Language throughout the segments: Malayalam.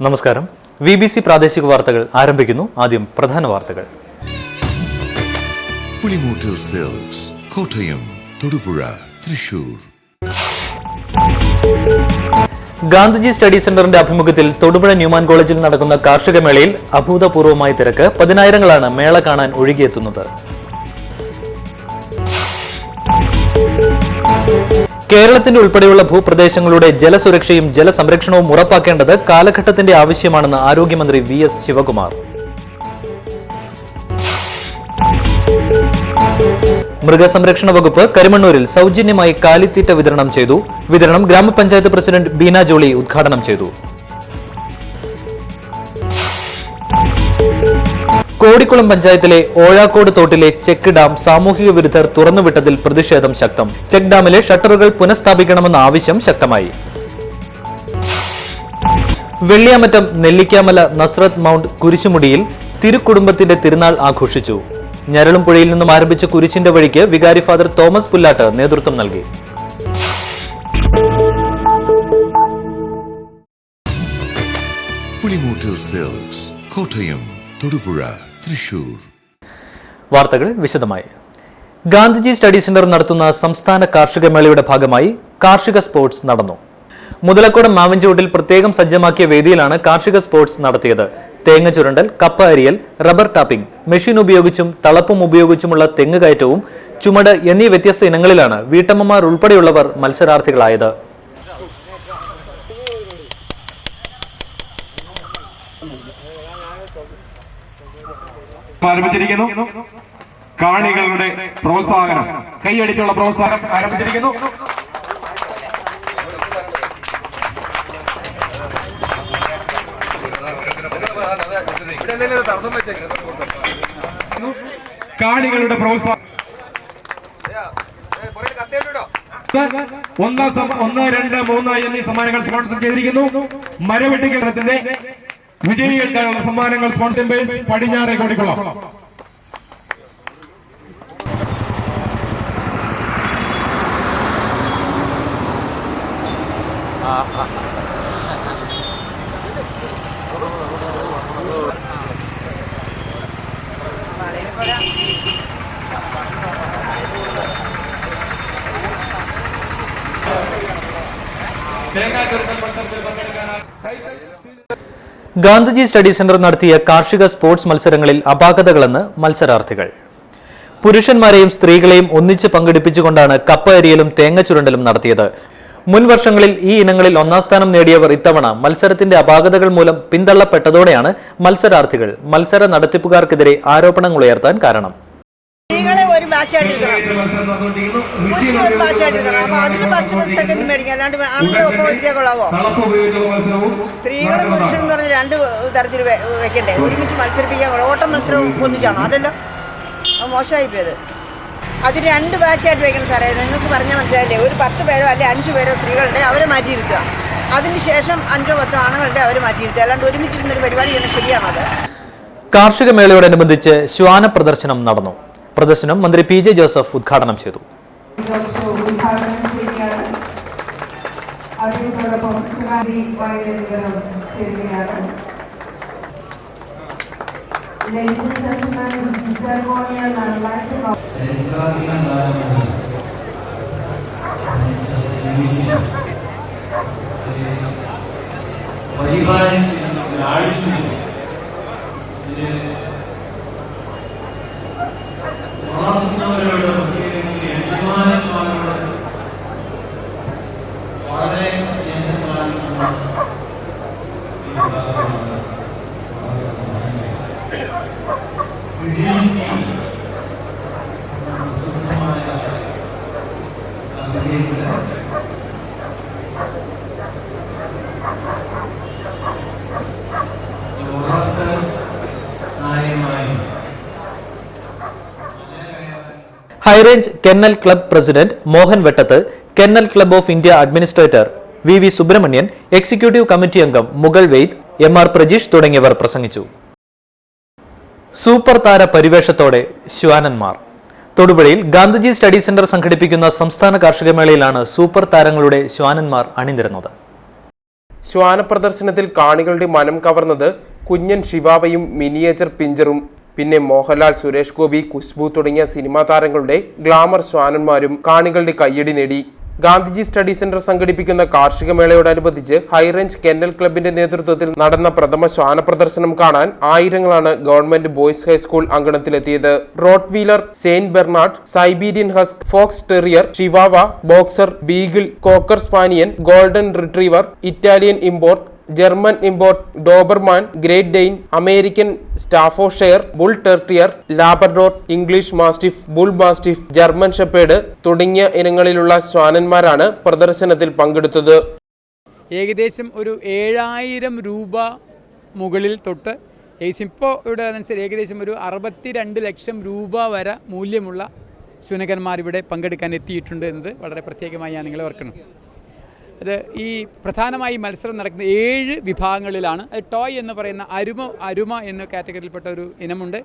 നമസ്കാരം. VBC പ്രാദേശിക വാർത്തകൾ ആരംഭിക്കുന്നു. ആദ്യം പ്രധാന വാർത്തകൾ. പുളിമൂട്ടിൽ സെൽസ്, കോട്ടയം, തൊടുപുഴ, തൃശൂർ. ഗാന്ധിജി സ്റ്റഡി സെന്ററിന്റെ ആഭിമുഖ്യത്തിൽ തൊടുപുഴ ന്യൂമാൻ കോളേജിൽ നടക്കുന്ന കാർഷിക മേളയിൽ അഭൂതപൂർവമായ തിരക്ക്. 10,000-ങ്ങളാണ് മേള കാണാൻ ഒഴുകിയെത്തുന്നത്. കേരളത്തിന്റെ ഉൾപ്പെടെയുള്ള ഭൂപ്രദേശങ്ങളുടെ ജലസുരക്ഷയും ജലസംരക്ഷണവും ഉറപ്പാക്കേണ്ടത് കാലഘട്ടത്തിന്റെ ആവശ്യമാണെന്ന് ആരോഗ്യമന്ത്രി VS ശിവകുമാർ. മൃഗസംരക്ഷണ വകുപ്പ് കരിമണ്ണൂരിൽ സൗജന്യമായി കാലിത്തീറ്റ വിതരണം ചെയ്തു. വിതരണം ഗ്രാമപഞ്ചായത്ത് പ്രസിഡന്റ് ബീന ജോളി ഉദ്ഘാടനം ചെയ്തു. കോടിക്കുളം പഞ്ചായത്തിലെ ഓഴാക്കോട് തോട്ടിലെ ചെക്ക് ഡാം സാമൂഹിക വിരുദ്ധർ തുറന്നുവിട്ടതിൽ പ്രതിഷേധം ശക്തം. ചെക്ക് ഡാമിലെ ഷട്ടറുകൾ പുനഃസ്ഥാപിക്കണമെന്ന ആവശ്യം ശക്തമായി. വെള്ളിയാമറ്റം നെല്ലിക്കാമല നസ്രത്ത് മൗണ്ട് കുരിശുമുടിയിൽ തിരുക്കുടുംബത്തിന്റെ തിരുനാൾ ആഘോഷിച്ചു. ഞരളും പുഴയിൽ നിന്നും ആരംഭിച്ച കുരിശിന്റെ വഴിക്ക് വികാരി ഫാദർ തോമസ് പുല്ലാട്ട് നേതൃത്വം നൽകി. പുളിമൂട്ടിൽ സെൽസ്, കോട്ടയം, തൊടുപുഴ, തൃശൂർ. വാർത്തകൾ വിശദമായി. ഗാന്ധിജി സ്റ്റഡി സെന്റർ നടത്തുന്ന സംസ്ഥാന കാർഷിക മേളയുടെ ഭാഗമായി കാർഷിക സ്പോർട്സ് നടന്നു. മുതലക്കോടം മാവിൻചുവട്ടിൽ പ്രത്യേകം സജ്ജമാക്കിയ വേദിയിലാണ് കാർഷിക സ്പോർട്സ് നടത്തിയത്. തേങ്ങ ചുരണ്ടൽ, കപ്പ അരിയൽ, റബ്ബർ ടാപ്പിംഗ്, മെഷീൻ ഉപയോഗിച്ചും തളപ്പും ഉപയോഗിച്ചുമുള്ള തെങ്ങ് കയറ്റവും ചുമട് എന്നീ വ്യത്യസ്ത ഇനങ്ങളിലാണ് വീട്ടമ്മമാർ ഉൾപ്പെടെയുള്ളവർ മത്സരാർത്ഥികളായത്. ആരംഭിച്ചിരിക്കുന്നു. കാണികളുടെ പ്രോത്സാഹനം, കൈയടിച്ചുള്ള പ്രോത്സാഹനം ആരംഭിച്ചിരിക്കുന്നു. കാണികളുടെ പ്രോത്സാഹനം 1, 2, 3 എന്നീ സമ്മാനങ്ങൾ സ്പോൺസർ ചെയ്തിരിക്കുന്നു. മരവെട്ടിക്കലത്തിന്റെ വിജയികൾക്കായുള്ള സമ്മാനങ്ങൾ സ്പോൺസർ പടിഞ്ഞാറേ കോടിക്കുളം. ഗാന്ധിജി സ്റ്റഡി സെന്റർ നടത്തിയ കാർഷിക സ്പോർട്സ് മത്സരങ്ങളിൽ അപാകതകളെന്ന് മത്സരാർത്ഥികൾ. പുരുഷന്മാരെയും സ്ത്രീകളെയും ഒന്നിച്ച് പങ്കെടുപ്പിച്ചുകൊണ്ടാണ് കപ്പ അരിയലും തേങ്ങ ചുരണ്ടലും നടത്തിയത്. മുൻ വർഷങ്ങളിൽ ഈ ഇനങ്ങളിൽ 1ാം സ്ഥാനം നേടിയവർ ഇത്തവണ മത്സരത്തിന്റെ അപാകതകൾ മൂലം പിന്തള്ളപ്പെട്ടതോടെയാണ് മത്സരാർത്ഥികൾ മത്സര നടത്തിപ്പുകാർക്കെതിരെ ആരോപണങ്ങൾ ഉയർത്താൻ കാരണം. ഒരു ബാച്ചായിട്ടിരുത്തണം. അപ്പൊ അതിന് ഫസ്റ്റ് സെക്കൻഡ് മേടിക്കാം. അല്ലാണ്ട് ആണുങ്ങളെ ഒപ്പം വരുത്തിയാൽ കൊള്ളാവോ? സ്ത്രീകളും പുരുഷനും എന്ന് പറഞ്ഞ് 2 തരത്തിൽ വെക്കണ്ടേ? ഒരുമിച്ച് മത്സരിപ്പിക്കാൻ ഓട്ടം മത്സരം ഒന്നിച്ചാണോ? അതല്ലോ, മോശമായി പോയത്. അത് 2 ബാച്ചായിട്ട് വെക്കണം സാറേ. നിങ്ങൾക്ക് പറഞ്ഞാൽ മനസ്സിലായില്ലേ? ഒരു 10 പേരോ അല്ലെ 5 പേരോ സ്ത്രീകളുടെ അവരെ മാറ്റിയിരുത്തുക. അതിനുശേഷം 5 10 ആണുങ്ങളുടെ അവരെ മാറ്റിയിരുത്തുക. അല്ലാണ്ട് ഒരുമിച്ചിരുന്നൊരു പരിപാടി ചെയ്യുന്നത് ശരിയാണത്. കാർഷിക മേളയോടനുബന്ധിച്ച് ശ്വാന പ്രദർശനം നടന്നു. പ്രദർശനം മന്ത്രി PJ ജോസഫ് ഉദ്ഘാടനം ചെയ്തു. High range kennel club president Mohan Vettath, kennel club of India administrator V Subramanian, executive committee അംഗം മുഗൾ വെയ്ദ്, MR പ്രജീഷ് തുടങ്ങിയവർ പ്രസംഗിച്ചു. സൂപ്പർ താര പരിവേഷത്തോടെ ശ്വാനന്മാർ. തൊടുപുഴയിൽ ഗാന്ധിജി സ്റ്റഡി സെന്റർ സംഘടിപ്പിക്കുന്ന സംസ്ഥാന കാർഷിക മേളയിലാണ് സൂപ്പർ താരങ്ങളുടെ ശ്വാനന്മാർ അണിനിരുന്നത്. ശ്വാന പ്രദർശനത്തിൽ കാണികളുടെ മനം കവർന്നത് കുഞ്ഞൻ ശിവാവയും മിനിയേച്ചർ പിഞ്ചറും. പിന്നെ മോഹൻലാൽ, സുരേഷ് ഗോപി, കുശ്ബു തുടങ്ങിയ സിനിമാ താരങ്ങളുടെ ഗ്ലാമർ ശ്വാനന്മാരും കാണികളുടെ കയ്യടി നേടി. ഗാന്ധിജി സ്റ്റഡി സെന്റർ സംഘടിപ്പിക്കുന്ന കാർഷിക മേളയോടനുബന്ധിച്ച് ഹൈറേഞ്ച് കെന്നൽ ക്ലബിന്റെ നേതൃത്വത്തിൽ നടന്ന പ്രഥമ ശ്വാന പ്രദർശനം കാണാൻ ആയിരങ്ങളാണ് ഗവൺമെന്റ് ബോയ്സ് ഹൈസ്കൂൾ അങ്കണത്തിലെത്തിയത്. Rottweiler, saint Bernard, Siberian husky, fox terrier, chihuahua, boxer, beagle, cocker spaniel, golden retriever, Italian import, German import, Doberman, great Dane, American Staffordshire, bull terrier, Labrador, English mastiff, bull mastiff, German shepherd തുടങ്ങിയ ഇനങ്ങളിലുള്ള ശ്വാനന്മാരാണ് പ്രദർശനത്തിൽ പങ്കെടുത്തത്. ഏകദേശം ഒരു 7000 രൂപ മുകളിൽ തൊട്ട് ഇപ്പോൾ ഇവിടെ അനുസരിച്ച് ഏകദേശം ഒരു 62 ലക്ഷം രൂപ വരെ മൂല്യമുള്ള ശൂനകന്മാർ ഇവിടെ പങ്കെടുക്കാൻ എത്തിയിട്ടുണ്ട് എന്നത് വളരെ പ്രത്യേകമായി ഞാൻ നിങ്ങളെ ഓർക്കണം. അത് ഈ പ്രധാനമായി മത്സരം നടക്കുന്ന 7 വിഭാഗങ്ങളിലാണ്. ടോയ് എന്ന് പറയുന്ന അരുമ എന്ന കാറ്റഗറിയിൽപ്പെട്ട ഒരു ഇനമുണ്ട്.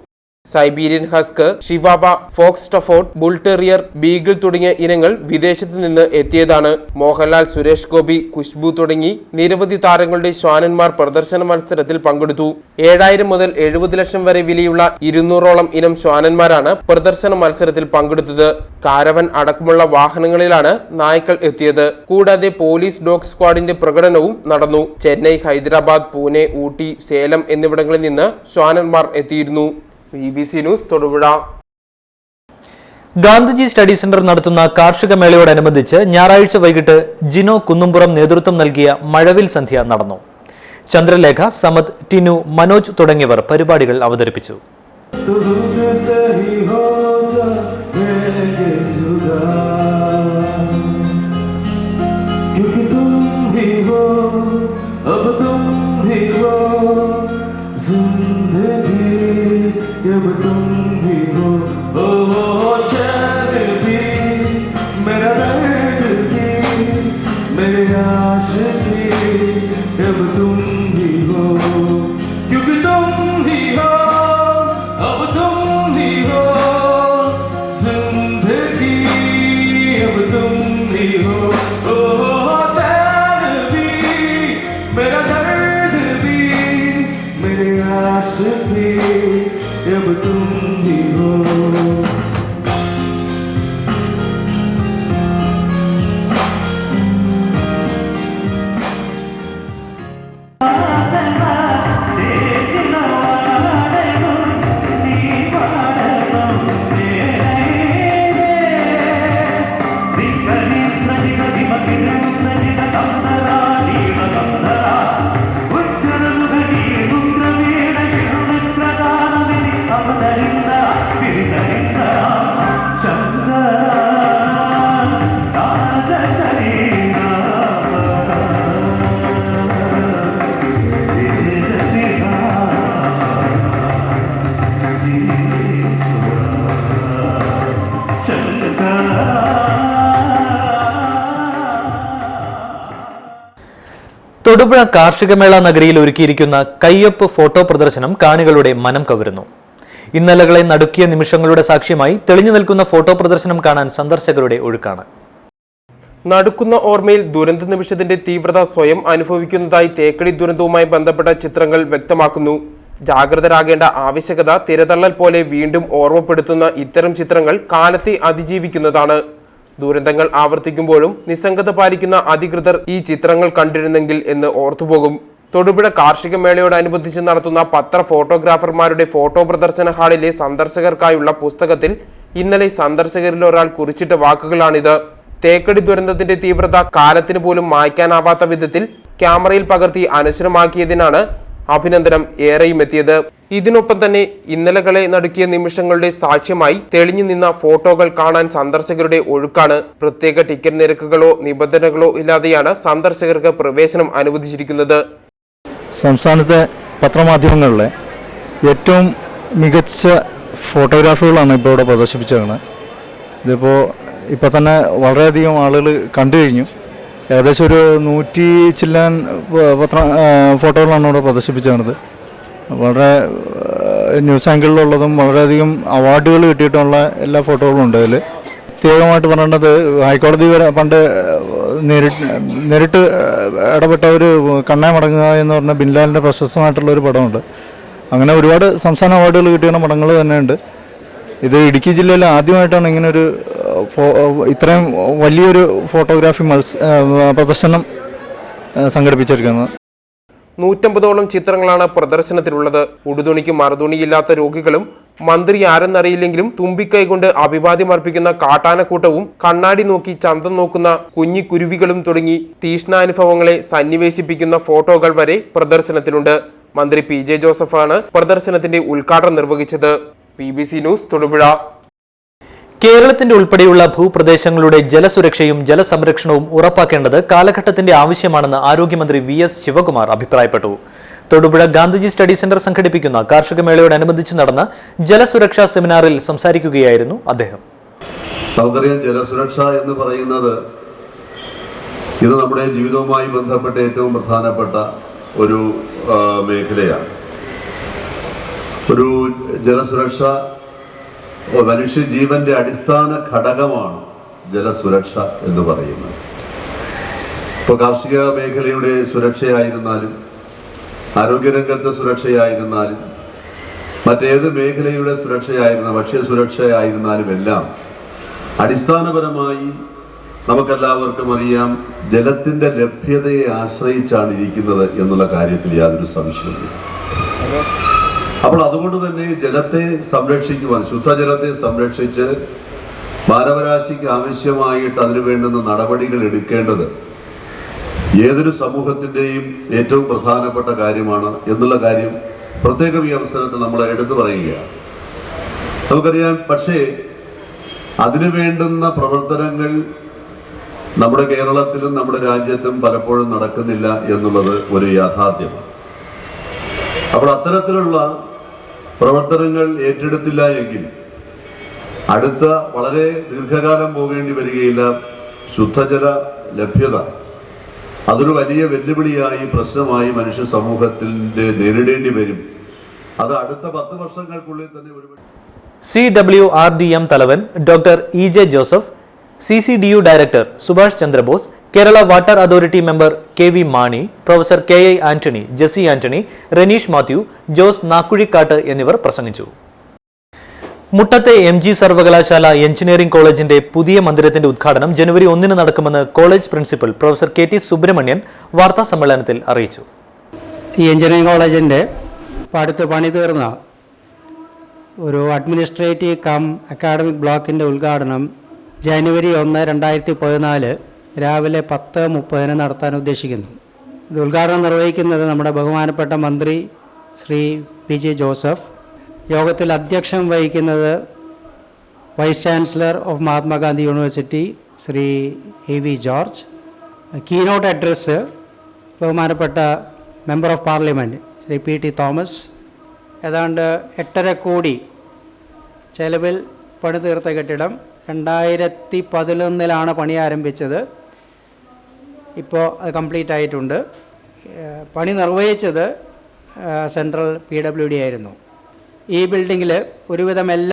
Siberian husky, chihuahua, fox Stafford, bull terrier, beagle തുടങ്ങിയ ഇനങ്ങൾ വിദേശത്ത് നിന്ന് എത്തിയതാണ്. മോഹൻലാൽ, സുരേഷ് ഗോപി, കുശ്ബു തുടങ്ങി നിരവധി താരങ്ങളുടെ ശ്വാനന്മാർ പ്രദർശന മത്സരത്തിൽ പങ്കെടുത്തു. 7000 മുതൽ 70 ലക്ഷം വരെ വിലയുള്ള 200ഓളം ഇനം ശ്വാനന്മാരാണ് പ്രദർശന മത്സരത്തിൽ പങ്കെടുത്തത്. കാരവൻ അടക്കമുള്ള വാഹനങ്ങളിലാണ് നായ്ക്കൾ എത്തിയത്. കൂടാതെ പോലീസ് ഡോഗ് സ്ക്വാഡിന്റെ പ്രകടനവും നടന്നു. ചെന്നൈ, ഹൈദരാബാദ്, പൂനെ, ഊട്ടി, സേലം എന്നിവിടങ്ങളിൽ നിന്ന് ശ്വാനന്മാർ എത്തിയിരുന്നു. BBC news, Thodupuzha. Gandhiji study centre നടത്തുന്ന കാർഷിക മേളയോടനുബന്ധിച്ച് ഞായറാഴ്ച വൈകിട്ട് ജിനോ കുന്നുംപുറം നേതൃത്വം നൽകിയ മഴവിൽ സന്ധ്യ നടന്നു. ചന്ദ്രലേഖ, സമദ്, ടിനു, മനോജ് തുടങ്ങിയവർ പരിപാടികൾ അവതരിപ്പിച്ചു. जब तुम भी हो ओ चैन भी मेरा दर्द भी मेरे आशिकी जब तुम भी हो क्योंकि तुम ही हो अब तुम ही हो जिंदगी अब तुम ही हो ओ चैन भी मेरा दर्द भी मेरे आशिकी जब तुम भी हो തൊടുപുഴ കാർഷികമേള നഗരിയിൽ ഒരുക്കിയിരിക്കുന്ന കയ്യൊപ്പ് ഫോട്ടോ പ്രദർശനം കാണികളുടെ മനം കവരുന്നു. ഇന്നലകളെ നടുക്കിയ നിമിഷങ്ങളുടെ സാക്ഷ്യമായി തെളിഞ്ഞു നിൽക്കുന്ന ഫോട്ടോ പ്രദർശനം കാണാൻ സന്ദർശകരുടെ ഒഴുക്കാണ്. നടുക്കുന്ന ഓർമ്മയിൽ ദുരന്ത നിമിഷത്തിന്റെ തീവ്രത സ്വയം അനുഭവിക്കുന്നതായി തേക്കടി ദുരന്തവുമായി ബന്ധപ്പെട്ട ചിത്രങ്ങൾ വ്യക്തമാക്കുന്നു. ജാഗ്രതരാകേണ്ട ആവശ്യകത തിരതള്ളൽ പോലെ വീണ്ടും ഓർമ്മപ്പെടുത്തുന്ന ഇത്തരം ചിത്രങ്ങൾ കാലത്തെ അതിജീവിക്കുന്നതാണ്. ദുരന്തങ്ങൾ ആവർത്തിക്കുമ്പോഴും നിസ്സംഗത പാലിക്കുന്ന അധികൃതർ ഈ ചിത്രങ്ങൾ കണ്ടിരുന്നെങ്കിൽ എന്ന് ഓർത്തുപോകും. തൊടുപുഴ കാർഷിക മേളയോടനുബന്ധിച്ച് നടത്തുന്ന പത്ര ഫോട്ടോഗ്രാഫർമാരുടെ ഫോട്ടോ പ്രദർശന ഹാളിലെ സന്ദർശകർക്കായുള്ള പുസ്തകത്തിൽ ഇന്നലെ സന്ദർശകരിൽ ഒരാൾ കുറിച്ചിട്ട വാക്കുകളാണിത്. തേക്കടി ദുരന്തത്തിന്റെ തീവ്രത കാലത്തിന് പോലും മായ്ക്കാനാവാത്ത വിധത്തിൽ ക്യാമറയിൽ പകർത്തി അനശ്വരമാക്കിയതിനാണ് അഭിനന്ദനം ഏറെയും എത്തിയത്. ഇതിനൊപ്പം തന്നെ ഇന്നലകളെ നടുക്കിയ നിമിഷങ്ങളുടെ സാക്ഷ്യമായി തെളിഞ്ഞു നിന്ന ഫോട്ടോകൾ കാണാൻ സന്ദർശകരുടെ ഒഴുക്കാണ്. പ്രത്യേക ടിക്കറ്റ് നിരക്കുകളോ നിബന്ധനകളോ ഇല്ലാതെയാണ് സന്ദർശകർക്ക് പ്രവേശനം അനുവദിച്ചിരിക്കുന്നത്. സംസ്ഥാനത്തെ പത്രമാധ്യമങ്ങളിലെ ഏറ്റവും മികച്ച ഫോട്ടോഗ്രാഫുകളാണ് ഇപ്പോൾ ഇവിടെ പ്രദർശിപ്പിച്ചത്. ഇതിപ്പോൾ ഇപ്പോൾ തന്നെ വളരെയധികം ആളുകൾ കണ്ടു കഴിഞ്ഞു. ഏകദേശം ഒരു 100 ചില്ലാൻ ഫോട്ടോകളാണ് ഇവിടെ പ്രദർശിപ്പിച്ചത്. വളരെ ന്യൂസ് ആംഗിളിലുള്ളതും വളരെയധികം അവാർഡുകൾ കിട്ടിയിട്ടുള്ള എല്ലാ ഫോട്ടോകളും ഉണ്ട് അതിൽ. പ്രത്യേകമായിട്ട് പറയേണ്ടത് ഹൈക്കോടതി വരെ പണ്ട് നേരിട്ട് ഇടപെട്ട ഒരു കണ്ണേ മടങ്ങുക എന്ന് പറഞ്ഞ ബിൻലാലിൻ്റെ പ്രശസ്തമായിട്ടുള്ളൊരു പടമുണ്ട്. അങ്ങനെ ഒരുപാട് സംസ്ഥാന അവാർഡുകൾ കിട്ടിയ പടങ്ങൾ തന്നെയുണ്ട്. ഇത് ഇടുക്കി ജില്ലയിൽ ആദ്യമായിട്ടാണ് ഇങ്ങനൊരു ഇത്രയും വലിയൊരു ഫോട്ടോഗ്രാഫി പ്രദർശനം സംഘടിപ്പിച്ചിരിക്കുന്നത്. 150ഓളം ചിത്രങ്ങളാണ് പ്രദർശനത്തിലുള്ളത്. ഉടുതുണിക്ക് മറുതുണിയില്ലാത്ത രോഗികളും മന്ത്രി ആരെന്നറിയില്ലെങ്കിലും തുമ്പിക്കൈ കൊണ്ട് അഭിവാദ്യം അർപ്പിക്കുന്ന കാട്ടാനക്കൂട്ടവും കണ്ണാടി നോക്കി ചന്തം നോക്കുന്ന കുഞ്ഞിക്കുരുവികളും തുടങ്ങി തീഷ്ണാനുഭവങ്ങളെ സന്നിവേശിപ്പിക്കുന്ന ഫോട്ടോകൾ വരെ പ്രദർശനത്തിലുണ്ട്. മന്ത്രി PJ ജോസഫാണ് പ്രദർശനത്തിന്റെ ഉദ്ഘാടനം നിർവഹിച്ചത്. BBC news Thodupuzha. കേരളത്തിന്റെ ഉൾപ്പെടെയുള്ള ഭൂപ്രദേശങ്ങളുടെ ജലസുരക്ഷയും ജലസംരക്ഷണവും ഉറപ്പാക്കേണ്ടത് കാലഘട്ടത്തിന്റെ ആവശ്യമാണെന്ന് ആരോഗ്യമന്ത്രി VS ശിവകുമാർ അഭിപ്രായപ്പെട്ടു. തൊടുപുഴ ഗാന്ധിജി സ്റ്റഡി സെന്റർ സംഘടിപ്പിക്കുന്ന കാർഷിക മേളയോടനുബന്ധിച്ച് നടന്ന ജലസുരക്ഷാ സെമിനാറിൽ സംസാരിക്കുകയായിരുന്നു അദ്ദേഹം. നമുക്കറിയാം, ജലസുരക്ഷ എന്ന് പറയുന്നത് ഇത് നമ്മുടെ ജീവിതവുമായി ബന്ധപ്പെട്ട ഏറ്റവും പ്രധാനപ്പെട്ട ഒരു മേഖലയാണ്. ഒരു ജലസുരക്ഷ മനുഷ്യജീവന്റെ അടിസ്ഥാന ഘടകമാണ് ജലസുരക്ഷ എന്ന് പറയുന്നത്. ഇപ്പോൾ കാർഷിക മേഖലയുടെ സുരക്ഷയായിരുന്നാലും ആരോഗ്യരംഗത്തെ സുരക്ഷയായിരുന്നാലും മറ്റേത് മേഖലയുടെ സുരക്ഷയായിരുന്നാലും ഭക്ഷ്യസുരക്ഷയായിരുന്നാലും എല്ലാം അടിസ്ഥാനപരമായി നമുക്കെല്ലാവർക്കും അറിയാം, ജലത്തിന്റെ ലഭ്യതയെ ആശ്രയിച്ചാണ് ഇരിക്കുന്നത് എന്നുള്ള കാര്യത്തിൽ യാതൊരു സംശയമില്ല. അപ്പോൾ അതുകൊണ്ട് തന്നെ ജലത്തെ സംരക്ഷിക്കുവാൻ, ശുദ്ധജലത്തെ സംരക്ഷിച്ച് മാനവരാശിക്ക് ആവശ്യമായിട്ട് അതിനു വേണ്ടുന്ന നടപടികൾ എടുക്കേണ്ടത് ഏതൊരു സമൂഹത്തിൻ്റെയും ഏറ്റവും പ്രധാനപ്പെട്ട കാര്യമാണ് എന്നുള്ള കാര്യം പ്രത്യേകം ഈ അവസരത്തിൽ നമ്മൾ എടുത്തു പറയുകയാണ്. നമുക്കറിയാം, പക്ഷേ അതിനു വേണ്ടുന്ന പ്രവർത്തനങ്ങൾ നമ്മുടെ കേരളത്തിലും നമ്മുടെ രാജ്യത്തും പലപ്പോഴും നടക്കുന്നില്ല എന്നുള്ളത് ഒരു യാഥാർത്ഥ്യമാണ്. അപ്പോൾ അത്തരത്തിലുള്ള പ്രവർത്തനങ്ങൾ ഏറ്റെടുത്തില്ല എങ്കിൽ അടുത്ത വളരെ ദീർഘകാലം പോകേണ്ടി വരികയില്ല. ശുദ്ധജല ലഭ്യത അതൊരു വലിയ വെല്ലുവിളിയായി, പ്രശ്നമായി മനുഷ്യ സമൂഹത്തിന്റെ നേരിടേണ്ടി വരും. അത് അടുത്ത 10 വർഷങ്ങൾക്കുള്ളിൽ തന്നെ ഒരു CWRDM തലവൻ doctor EJ Joseph, CCDU director Subhash Chandrabose, Kerala water authority member KV Mani, professor KI Antony, Jessy Antony, Reneesh Mathew, Jose Nakkuzhikkattu എന്നിവർ പ്രസംഗിച്ചു. മുട്ടത്തെ MG സർവകലാശാല എഞ്ചിനീയറിംഗ് കോളേജിന്റെ പുതിയ മന്ദിരത്തിന്റെ ഉദ്ഘാടനം ജനുവരി 1 നടക്കുമെന്ന് college principal professor KT Subramanian വാർത്താ സമ്മേളനത്തിൽ അറിയിച്ചു. ഈ എഞ്ചിനീയറിംഗ് കോളേജിന്റെ അടുത്ത് പണി തീർന്ന ഒരു അഡ്മിനിസ്ട്രേറ്റീവ് കം അക്കാഡമിക് ബ്ലോക്കിന്റെ ഉദ്ഘാടനം ജനുവരി 1, 2014 രാവിലെ 10:30 നടത്താൻ ഉദ്ദേശിക്കുന്നു. ഇത് ഉദ്ഘാടനം നിർവഹിക്കുന്നത് നമ്മുടെ ബഹുമാനപ്പെട്ട മന്ത്രി ശ്രീ PJ ജോസഫ്. യോഗത്തിൽ അധ്യക്ഷം വഹിക്കുന്നത് vice chancellor of Mahatma Gandhi university Shri AV George. Keynote address ബഹുമാനപ്പെട്ട member of parliament Shri PT Thomas. ഏതാണ്ട് 8.5 കോടി ചെലവിൽ പണി തീർത്ത കെട്ടിടം 2011 പണി ആരംഭിച്ചത്. ഇപ്പോൾ അത് കംപ്ലീറ്റ് ആയിട്ടുണ്ട്. പണി നിർവഹിച്ചത് സെൻട്രൽ PWD ആയിരുന്നു. ഈ ബിൽഡിങ്ങിൽ ഒരുവിധം എല്ലാ